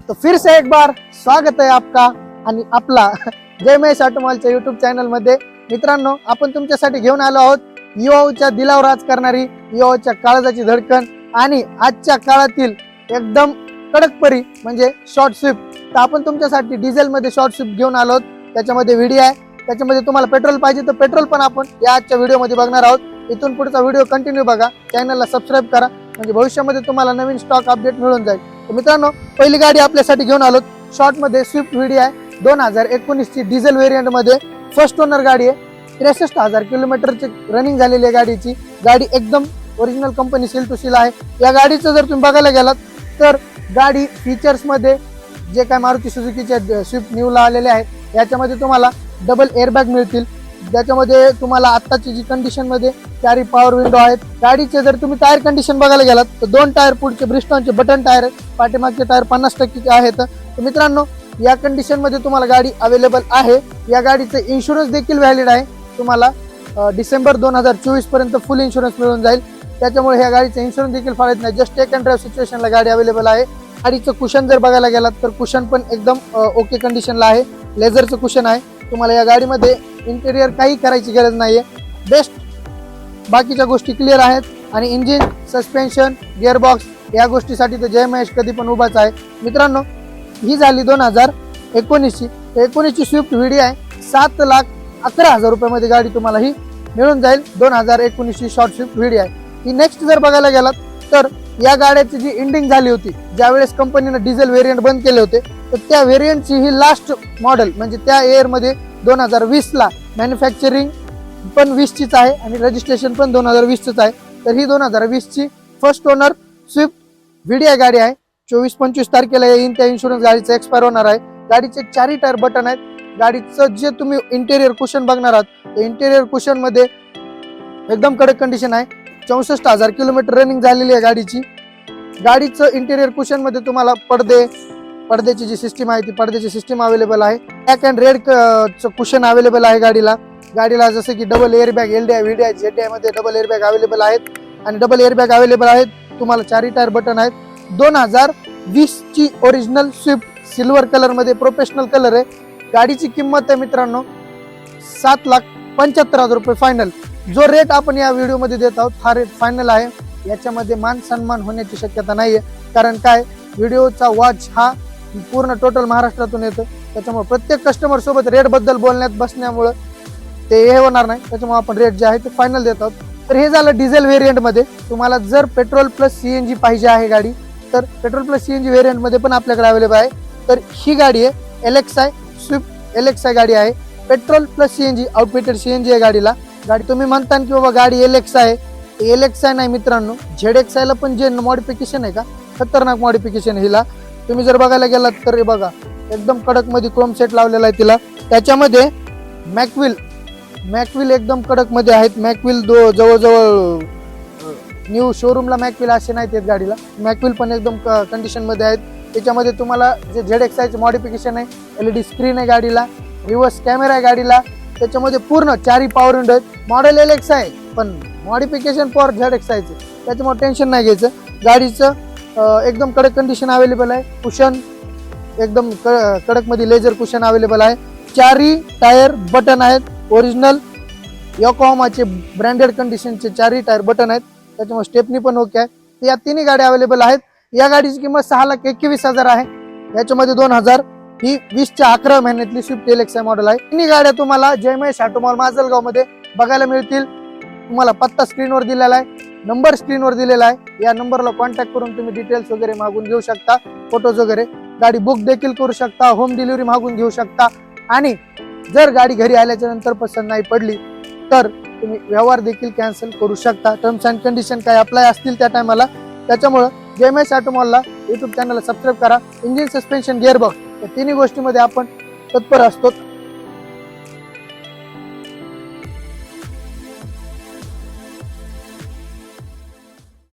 तो फिर से एक बार स्वागत आहे आपका आणि आपला जय महेश ऑटोमॉलच्या युट्यूब चॅनल मध्ये। मित्रांनो, आपण तुमच्यासाठी घेऊन आलो आहोत युवाच्या दिलावर राज करणारी, युवाच्या काळजाची धडकन आणि आजच्या काळातील एकदम कडकपरी म्हणजे शॉर्ट स्विफ्ट। तर आपण तुमच्यासाठी डिझेल मध्ये शॉर्ट स्विफ्ट घेऊन आलो आहोत। त्याच्यामध्ये व्हिडिओ आहे, त्याच्यामध्ये तुम्हाला पेट्रोल पाहिजे तर पेट्रोल पण आपण या आजच्या व्हिडिओ मध्ये बघणार आहोत। इथून पुढचा व्हिडिओ कंटिन्यू बघा, चॅनलला सबस्क्राइब करा म्हणजे भविष्यामध्ये तुम्हाला नवीन स्टॉक अपडेट मिळून जाईल। तर मित्रांनो, पहिली गाडी आपल्यासाठी घेऊन आलो शॉर्ट मध्ये स्विफ्ट व्हीडी आहे 2019 ची डिझेल व्हेरियंट मध्ये। फर्स्ट ओनर गाडी आहे, 63,000 किलोमीटरची रनिंग झालेली आहे गाडीची। गाडी एकदम original company seal to seal आहे। या गाडीचं जर तुम्ही बघायला गेलात तर गाडी फीचर्स मध्ये जे काय मारुती सुझुकीच्या स्विफ्ट न्यूला आलेले आहेत याच्यामध्ये तुम्हाला डबल एअरबॅग मिळतील। त्याच्यामध्ये तुम्हाला आत्ताची जी कंडिशन मध्ये 4 पॉवर विंडो आहेत। गाडीचे जर तुम्ही टायर कंडिशन बघायला गेलात तर 2 टायर पुढचे ब्रिस्टॉनचे बटन टायर आहेत, पाठीमागचे टायर 50% आहेत। तर मित्रांनो, या कंडिशन मध्ये तुम्हाला गाडी अवेलेबल आहे। या गाडीचे इन्शुरन्स देखील व्हॅलिड आहे, तुम्हाला डिसेंबर 2024 पर्यंत फुल इन्शुरन्स मिळून जाईल। त्याच्यामुळे ह्या गाडीचे इन्शुरन्स देखील फाळत नाही, जस्ट टेक अँड ड्राइव्ह सिच्युएशनला गाडी अवेलेबल आहे। गाडीचं कुशन जर बघायला गेलात तर कुशन पण एकदम ओके कंडिशनला आहे, लेझरचं कुशन आहे। तुम्हाला या गाडीमध्ये इंटेरियर काही करायची गरज नाहीये, बेस्ट बाकीच्या गोष्टी क्लिअर आहेत। आणि इंजिन, सस्पेन्शन, गिअरबॉक्स या गोष्टीसाठी तर जय महेश कधी पण उभाच आहे। मित्रांनो, ही झाली 2019 ची। 19 ची स्विफ्ट व्हीडी आहे, 7,11,000 रुपयामध्ये गाडी तुम्हाला ही मिळून जाईल। 2019 ची शॉर्ट स्विफ्ट व्हीडी आहे ही। नेक्स्ट जर बघायला गेलात तर या गाड्याची जी एंडिंग झाली होती, ज्यावेळेस कंपनीने डिझेल व्हेरियंट बंद केले होते, तर त्या व्हेरियंटची ही लास्ट मॉडेल म्हणजे त्या इयर मध्ये 2020 ला मॅन्युफॅक्चरिंग पण 20 चीच आहे आणि रजिस्ट्रेशन पण 2020 च आहे। तर ही 2020 ची फर्स्ट ओनर स्विफ्ट व्हीडी गाडी आहे। 24-25 तारखेला येईन त्या इन्शुरन्स गाडीचा एक्सपायर होणार आहे। गाडीचे 4 टायर बटन आहेत। गाडीचं जे तुम्ही इंटेरियर कुशन बघणार आहात ते इंटेरियर कुशन मध्ये एकदम कडक कंडिशन आहे। 64,000 किलोमीटर रनिंग झालेली आहे गाडीची। गाडीचं इंटेरियर कुशन मध्ये तुम्हाला पडद्याची जी सिस्टीम आहे ती पडद्याची सिस्टीम अवेलेबल आहे। Black and red cushion available आहे गाडीला जसं की डबल एअरबॅग एलडीआय व्हीडीआय जेडीआय मध्ये डबल एअरबॅग अवेलेबल आहेत आणि डबल एअरबॅग अवेलेबल आहेत। तुम्हाला 4 टायर बटन आहेत। 2020 ची ओरिजिनल स्विफ्ट सिल्वर कलर मध्ये प्रोफेशनल कलर आहे। गाडीची किंमत आहे मित्रांनो 7,75,000 रुपये फायनल। जो रेट आपण या व्हिडिओ मध्ये देत आहोत हा रेट फायनल आहे, याच्यामध्ये मान सन्मान होण्याची शक्यता नाहीये। कारण काय, व्हिडिओचा वॉच हा पूर्ण टोटल महाराष्ट्रातून येतो, त्याच्यामुळे प्रत्येक कस्टमर सोबत रेट बद्दल बोलण्यात बसण्यामुळे ते हे होणार नाही, त्याच्यामुळे आपण रेट जे आहे ते फायनल देत आहोत। तर हे झालं डिझेल व्हेरियंट मध्ये। तुम्हाला जर पेट्रोल प्लस सीएनजी पाहिजे आहे गाडी तर पेट्रोल प्लस सीएनजी व्हेरियंट मध्ये पण आपल्याकडे अवेलेबल आहे। तर ही गाडी आहे LXi स्विफ्ट LXi गाडी आहे, पेट्रोल प्लस सीएनजी आउटफिटेड सीएनजी आहे गाडीला। गाडी तुम्ही म्हणता की बाबा गाडी LXi आहे, LXi नाही मित्रांनो, ZXi ला पण जे मॉडिफिकेशन आहे का खतरनाक मॉडिफिकेशन हिला। तुम्ही जर बघायला गेलात तर हे बघा एकदम कडक मध्ये क्रोम सेट लावलेला आहे तिला। त्याच्यामध्ये मॅकविल एकदम कडक मध्ये आहेत। मॅकविल जवळजवळ न्यू शोरूमला मॅकविल असे नाहीत आहेत गाडीला, मॅकविल पण एकदम कंडिशन मध्ये आहेत। त्याच्यामध्ये तुम्हाला जे ZXi चे मॉडिफिकेशन आहे, LED स्क्रीन आहे गाडीला, रिव्हर्स कॅमेरा आहे गाडीला, त्याच्यामध्ये पूर्ण 4 पॉवर विंडो आहेत। मॉडेल LXi आहे पण मॉडिफिकेशन फॉर ZXi चे, त्याच्यामुळे टेन्शन नाही घ्यायचं। गाडीचं एकदम कडक कंडिशन अवेलेबल आहे। कुशन एकदम कडक मध्ये लेझर कुशन अवेलेबल आहे। 4 टायर बटन आहेत, ओरिजिनल योकोहामाचे ब्रँडेड कंडिशनचे 4 टायर बटन आहेत, त्याच्यामुळे स्टेपनी पण ओके आहे। या 3 गाड्या अवेलेबल आहेत। या गाडीची किंमत 6,21,000 आहे। याच्यामध्ये 2,000 ही 20 च्या 11 महिन्यातली स्विफ्ट LXi मॉडेल आहे। 3 गाड्या तुम्हाला जय महेश ऑटोमॉल माजलगाव मध्ये बघायला मिळतील। तुम्हाला पत्ता स्क्रीनवर दिलेला आहे, नंबर स्क्रीनवर दिलेला आहे। या नंबरला कॉन्टॅक्ट करून तुम्ही डिटेल्स वगैरे मागून घेऊ शकता, फोटोज वगैरे। गाडी बुक देखील करू शकता, होम डिलिव्हरी मागून घेऊ शकता। आणि जर गाडी घरी आल्याच्या नंतर पसंत नाही पडली तर तुम्ही व्यवहार देखील कॅन्सल करू शकता। टर्म्स अँड कंडिशन काय अप्लाय असतील त्या टायमाला। त्याच्यामुळे जय महेश ऑटोमॉलला युट्यूब चॅनलला सबस्क्राईब करा। इंजिन, सस्पेन्शन, गिअरबॉक्स या 3 गोष्टीमध्ये आपण तत्पर असतो।